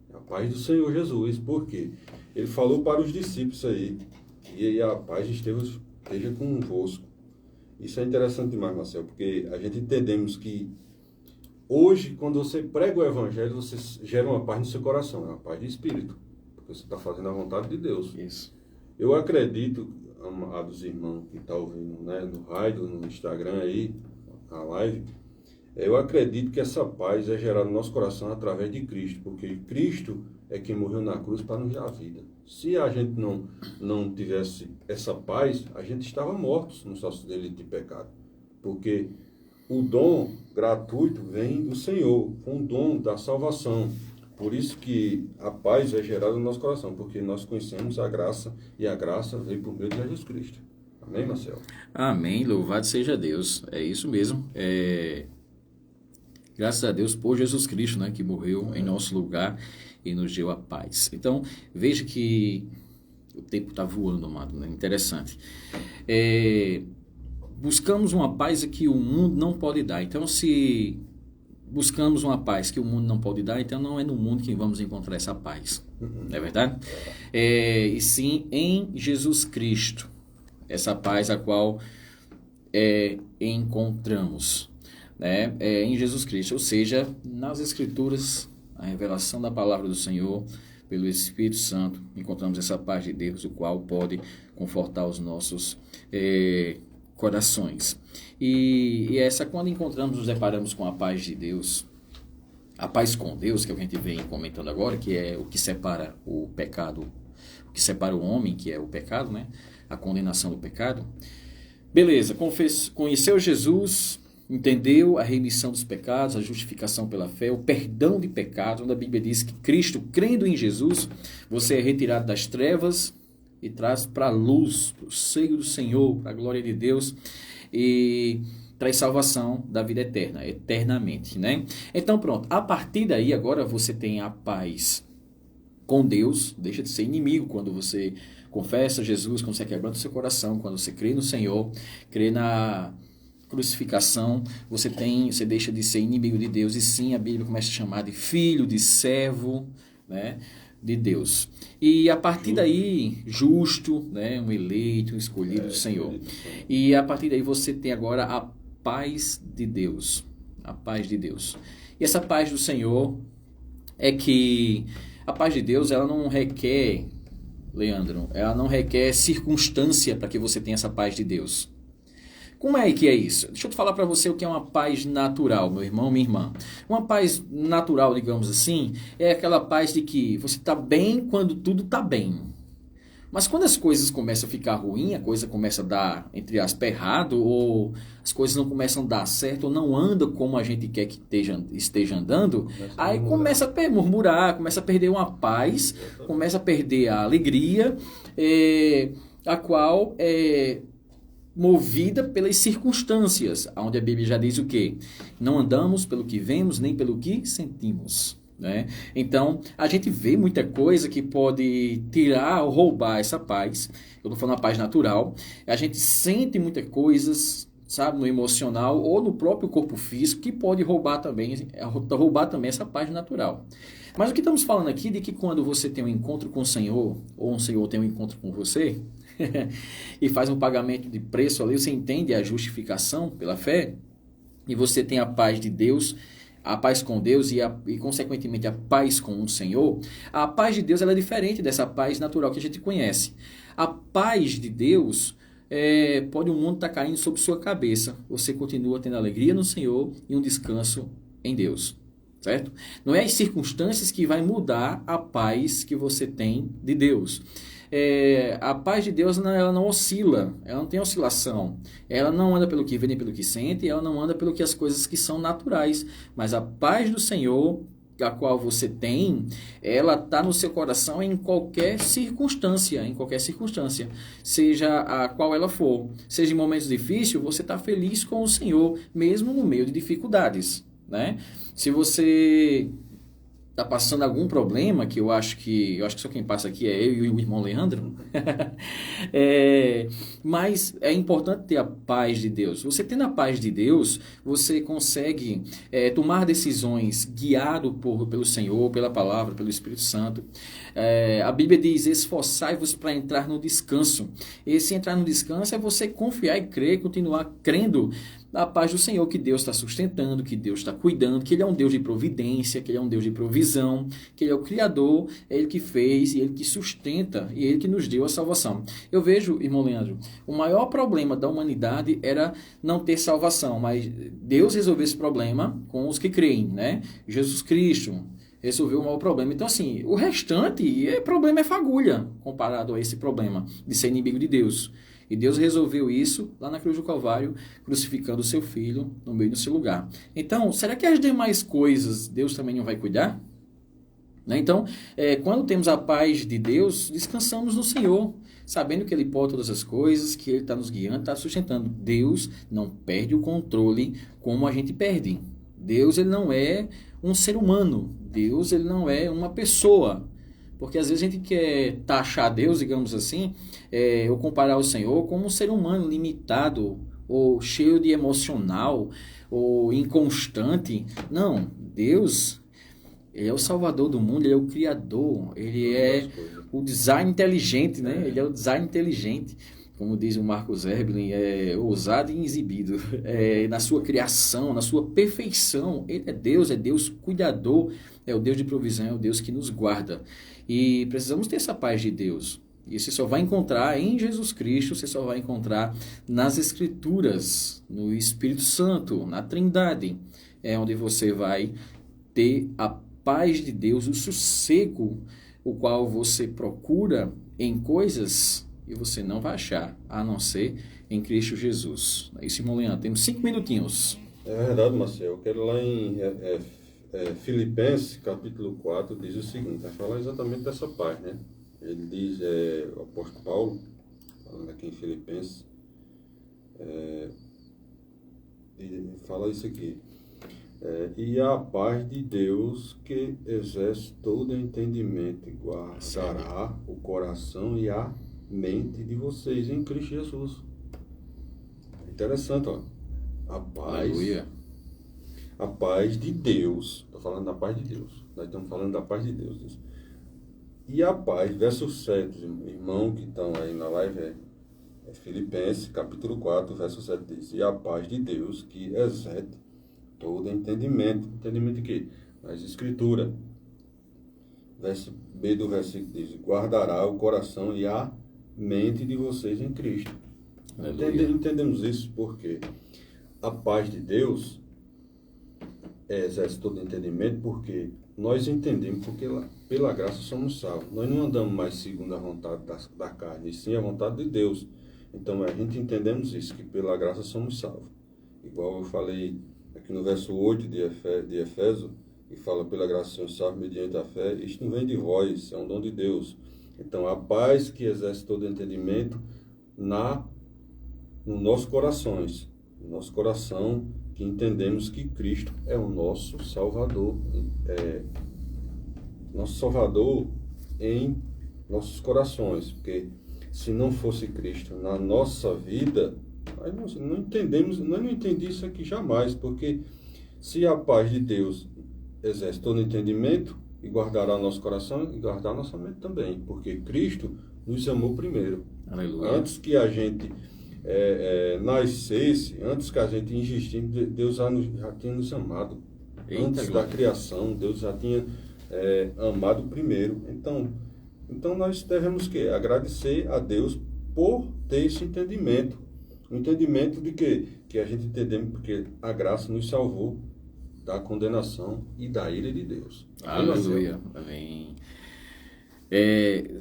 é a paz do Senhor Jesus, por quê? Ele falou para os discípulos aí, e a paz esteja convosco. Isso é interessante demais, Marcelo, porque a gente entendemos que hoje, quando você prega o Evangelho, você gera uma paz no seu coração, é uma paz de espírito, porque você está fazendo a vontade de Deus. Isso. Eu acredito, amados irmãos que estão ouvindo, né, no rádio, no Instagram aí, na live, eu acredito que essa paz é gerada no nosso coração através de Cristo, porque Cristo é quem morreu na cruz para nos dar a vida. Se a gente não tivesse essa paz, a gente estava mortos no nosso delito de pecado. Porque o dom gratuito vem do Senhor, com o dom da salvação. Por isso que a paz é gerada no nosso coração, porque nós conhecemos a graça, e a graça veio por meio de Jesus Cristo. Amém, Marcelo? Amém, louvado seja Deus. É isso mesmo. Graças a Deus por Jesus Cristo, né, que morreu em nosso lugar e nos deu a paz. Então, veja que o tempo está voando, amado, né? Interessante. Buscamos uma paz que o mundo não pode dar. Então, se buscamos uma paz que o mundo não pode dar, então não é no mundo que vamos encontrar essa paz. Não é verdade? E sim em Jesus Cristo. Essa paz a qual encontramos, né? Em Jesus Cristo. Ou seja, nas Escrituras a revelação da palavra do Senhor, pelo Espírito Santo, encontramos essa paz de Deus, o qual pode confortar os nossos corações. E essa, quando nos deparamos com a paz de Deus, a paz com Deus, que é o que a gente vem comentando agora, que é o que separa o pecado, o que separa o homem, que é o pecado, né? A condenação do pecado. Beleza, conheceu Jesus, entendeu a remissão dos pecados, a justificação pela fé, o perdão de pecados, onde a Bíblia diz que Cristo, crendo em Jesus, você é retirado das trevas e traz para a luz, para o seio do Senhor, para a glória de Deus, e traz salvação da vida eterna, eternamente, né? Então pronto, a partir daí agora você tem a paz com Deus, deixa de ser inimigo quando você confessa Jesus, quando você quebranta o seu coração, quando você crê no Senhor, crê na crucificação, você deixa de ser inimigo de Deus, e sim, a Bíblia começa a chamar de filho, de servo, né, de Deus. E a partir daí, justo, né, um eleito, um escolhido do Senhor. E a partir daí você tem agora a paz de Deus. A paz de Deus. E essa paz do Senhor é que a paz de Deus, ela não requer, Leandro, ela não requer circunstância para que você tenha essa paz de Deus. Como é que é isso? Deixa eu te falar para você o que é uma paz natural, meu irmão, minha irmã. Uma paz natural, digamos assim, é aquela paz de que você está bem quando tudo está bem. Mas quando as coisas começam a ficar ruim, a coisa começa a dar, entre aspas, errado, ou as coisas não começam a dar certo, ou não andam como a gente quer que esteja andando, aí começa a murmurar, começa a perder uma paz, começa a perder a alegria, a qual é movida pelas circunstâncias, onde a Bíblia já diz o quê? Não andamos pelo que vemos, nem pelo que sentimos. Né? Então, a gente vê muita coisa que pode tirar ou roubar essa paz. Eu estou falando a paz natural. A gente sente muitas coisas, sabe, no emocional ou no próprio corpo físico, que pode roubar também essa paz natural. Mas o que estamos falando aqui é de que quando você tem um encontro com o Senhor, ou o Senhor tem um encontro com você, e faz um pagamento de preço ali, você entende a justificação pela fé, e você tem a paz de Deus, a paz com Deus e consequentemente, a paz com o Senhor. A paz de Deus ela é diferente dessa paz natural que a gente conhece. A paz de Deus, pode o mundo estar caindo sobre sua cabeça, você continua tendo alegria no Senhor e um descanso em Deus. Certo? Não é as circunstâncias que vai mudar a paz que você tem de Deus. A paz de Deus ela não oscila, ela não tem oscilação, ela não anda pelo que vê nem pelo que sente, ela não anda pelo que as coisas que são naturais, mas a paz do Senhor, a qual você tem, ela está no seu coração em qualquer circunstância, seja a qual ela for, seja em momentos difíceis, você está feliz com o Senhor, mesmo no meio de dificuldades, né? Se você está passando algum problema, que eu acho que só quem passa aqui é eu e o irmão Leandro, mas é importante ter a paz de Deus. Você tendo a paz de Deus, você consegue tomar decisões guiado pelo Senhor, pela palavra, pelo Espírito Santo. A Bíblia diz, esforçai-vos para entrar no descanso. Esse entrar no descanso é você confiar e crer, continuar crendo a paz do Senhor, que Deus está sustentando, que Deus está cuidando, que Ele é um Deus de providência, que Ele é um Deus de provisão, que Ele é o Criador, é Ele que fez, e Ele que sustenta, e Ele que nos deu a salvação. Eu vejo, irmão Leandro, o maior problema da humanidade era não ter salvação, mas Deus resolveu esse problema com os que creem, né? Jesus Cristo resolveu o maior problema. Então, assim, o restante, problema é fagulha, comparado a esse problema de ser inimigo de Deus. E Deus resolveu isso lá na cruz do Calvário, crucificando o seu filho no meio do seu lugar. Então, será que as demais coisas Deus também não vai cuidar? Né? Então, quando temos a paz de Deus, descansamos no Senhor, sabendo que Ele pode todas as coisas, que Ele está nos guiando, está sustentando. Deus não perde o controle como a gente perde. Deus ele não é um ser humano. Deus ele não é uma pessoa. Porque às vezes a gente quer taxar Deus, digamos assim, ou comparar o Senhor como um ser humano limitado, ou cheio de emocional, ou inconstante. Não, Deus, Ele é o Salvador do mundo, Ele é o Criador, Ele é o design inteligente, né? Ele é o design inteligente. como diz o Marcos Erblin, é ousado e exibido. Na sua criação, na sua perfeição, Ele é Deus cuidador, é o Deus de provisão, é o Deus que nos guarda. E precisamos ter essa paz de Deus. E você só vai encontrar em Jesus Cristo, você só vai encontrar nas Escrituras, no Espírito Santo, na Trindade. É onde você vai ter a paz de Deus, o sossego, o qual você procura em coisas e você não vai achar, a não ser em Cristo Jesus. É isso, irmão Leandro. Temos 5 minutinhos. É verdade, Marcelo. Eu quero lá em Filipenses, capítulo 4, diz o seguinte, vai falar exatamente dessa paz, né? Ele diz, o apóstolo Paulo, falando aqui em Filipenses, ele fala isso aqui. E a paz de Deus que exerce todo entendimento e guardará o coração e a mente de vocês em Cristo Jesus. Interessante, ó. A paz. Aleluia. A paz de Deus. Estou falando da paz de Deus. Nós estamos falando da paz de Deus. E a paz, verso 7, irmão que estão aí na live, é Filipenses, capítulo 4, verso 7 diz: e a paz de Deus que excede todo entendimento. Entendimento de quê? Nas Escrituras. Verso B do versículo diz: guardará o coração e a mente de vocês em Cristo. Entendemos isso porque a paz de Deus exerce todo entendimento, porque nós entendemos, porque pela graça somos salvos. Nós não andamos mais segundo a vontade da carne, e sim a vontade de Deus. Então a gente entendemos isso, que pela graça somos salvos. Igual eu falei aqui no verso 8 de Efésios, que fala: pela graça somos salvos mediante a fé. Isto não vem de vós, é um dom de Deus. Então a paz que exerce todo entendimento nos nossos corações. No nosso coração, que entendemos que Cristo é o nosso Salvador. Nosso Salvador em nossos corações. Porque se não fosse Cristo na nossa vida, nós não entendemos, nós não entendemos isso aqui jamais. Porque se a paz de Deus exerce todo entendimento e guardará nosso coração e guardará nossa mente também. Porque Cristo nos amou primeiro. Aleluia. Antes que a gente nascesse, antes que a gente existisse, Deus já tinha nos amado. Eita, antes da criação, Deus já tinha amado primeiro. Então nós devemos agradecer a Deus por ter esse entendimento. O entendimento de que a gente entendemos porque a graça nos salvou da condenação e da ira de Deus. Aleluia. Amém.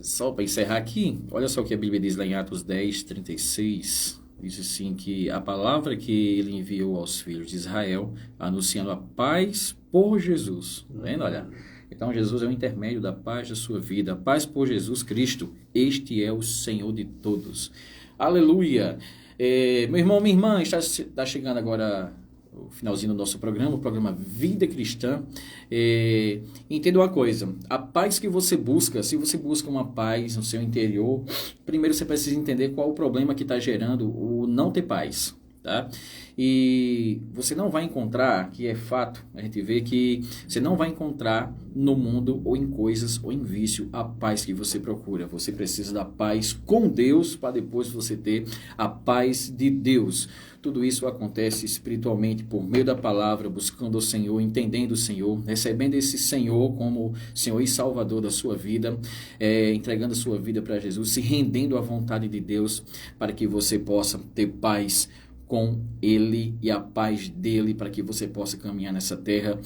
Só para encerrar aqui, olha só o que a Bíblia diz lá em Atos 10, 36. Diz assim que a palavra que ele enviou aos filhos de Israel, anunciando a paz por Jesus. Tá vendo? Olha. Então Jesus é o intermédio da paz da sua vida. A paz por Jesus Cristo. Este é o Senhor de todos. Aleluia. Meu irmão, minha irmã, está chegando agora o finalzinho do nosso programa, o programa Vida Cristã. Entenda uma coisa: a paz que você busca, se você busca uma paz no seu interior, primeiro você precisa entender qual o problema que está gerando o não ter paz, tá? E você não vai encontrar, que é fato, a gente vê que você não vai encontrar no mundo ou em coisas ou em vício a paz que você procura. Você precisa da paz com Deus para depois você ter a paz de Deus. Tudo isso acontece espiritualmente por meio da palavra, buscando o Senhor, entendendo o Senhor, recebendo esse Senhor como Senhor e Salvador da sua vida, entregando a sua vida para Jesus, se rendendo à vontade de Deus para que você possa ter paz com Ele e a paz dEle, para que você possa caminhar nessa terra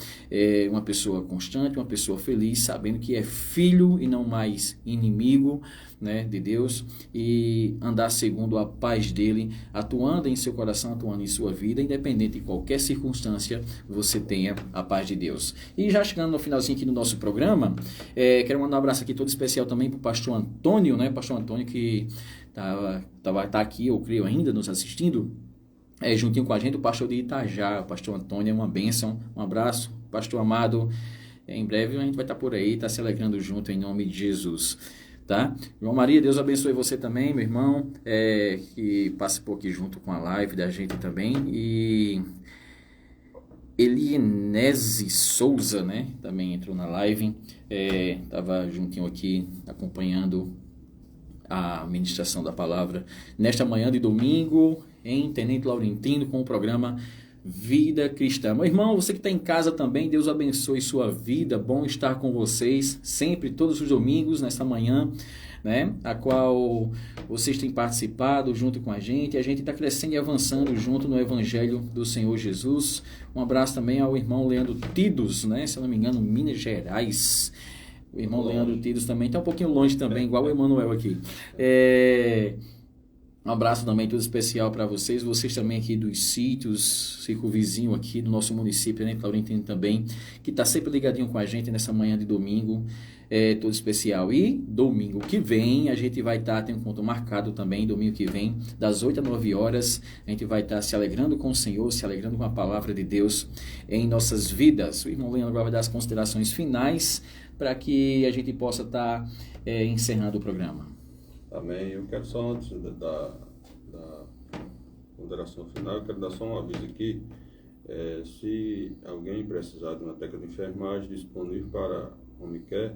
uma pessoa constante, uma pessoa feliz, sabendo que é filho e não mais inimigo, né, de Deus, e andar segundo a paz dEle, atuando em seu coração, atuando em sua vida, independente de qualquer circunstância, você tenha a paz de Deus. E já chegando no finalzinho aqui do nosso programa, quero mandar um abraço aqui todo especial também para o pastor Antônio, né, pastor Antônio que tá aqui, eu creio ainda, nos assistindo, juntinho com a gente, o pastor de Itajá, o pastor Antônio, é uma bênção, um abraço, pastor amado, em breve a gente vai estar por aí, se alegrando junto em nome de Jesus, tá? João Maria, Deus abençoe você também, meu irmão, que participou aqui junto com a live da gente também, e Elienese Souza, né, também entrou na live, estava juntinho aqui acompanhando a ministração da palavra nesta manhã de domingo em Tenente Laurentino com o programa Vida Cristã. Meu irmão, você que está em casa também, Deus abençoe sua vida, bom estar com vocês sempre, todos os domingos, nesta manhã, né, a qual vocês têm participado junto com a gente está crescendo e avançando junto no Evangelho do Senhor Jesus. Um abraço também ao irmão Leandro Tidos, né, se eu não me engano, Minas Gerais. O irmão Leandro Tidos também está um pouquinho longe também, igual o Emanuel aqui. Um abraço também todo especial para vocês também aqui dos sítios, círculo vizinho aqui do nosso município, né, Laurentino também, que está sempre ligadinho com a gente nessa manhã de domingo, todo especial. E domingo que vem a gente vai estar, tem um encontro marcado também, domingo que vem, das 8 às 9 horas, a gente vai estar se alegrando com o Senhor, se alegrando com a palavra de Deus em nossas vidas. O irmão Leandro agora vai dar as considerações finais para que a gente possa estar encerrando o programa. Amém. Eu quero só, antes da ponderação final, eu quero dar só um aviso aqui. Se alguém precisar de uma técnica de enfermagem disponível para home care,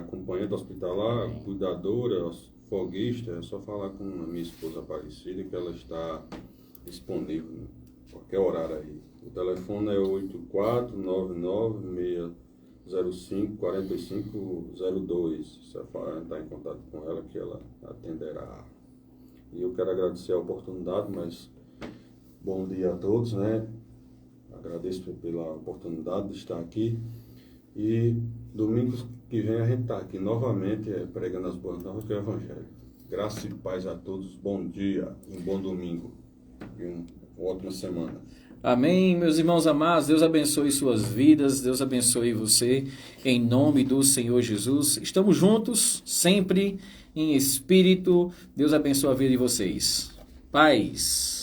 acompanhante hospitalar, cuidadora, foguista, é só falar com a minha esposa Aparecida que ela está disponível em qualquer horário aí. O telefone é 8499-605-4502. Você entrar em contato com ela que ela atenderá. E eu quero agradecer a oportunidade, mas bom dia a todos, né? Agradeço pela oportunidade de estar aqui. E domingo que vem a gente está aqui novamente pregando as boas novas do Evangelho. Graça e paz a todos, bom dia, um bom domingo e uma ótima semana. Amém, meus irmãos amados, Deus abençoe suas vidas, Deus abençoe você, em nome do Senhor Jesus. Estamos juntos, sempre em espírito. Deus abençoe a vida de vocês. Paz.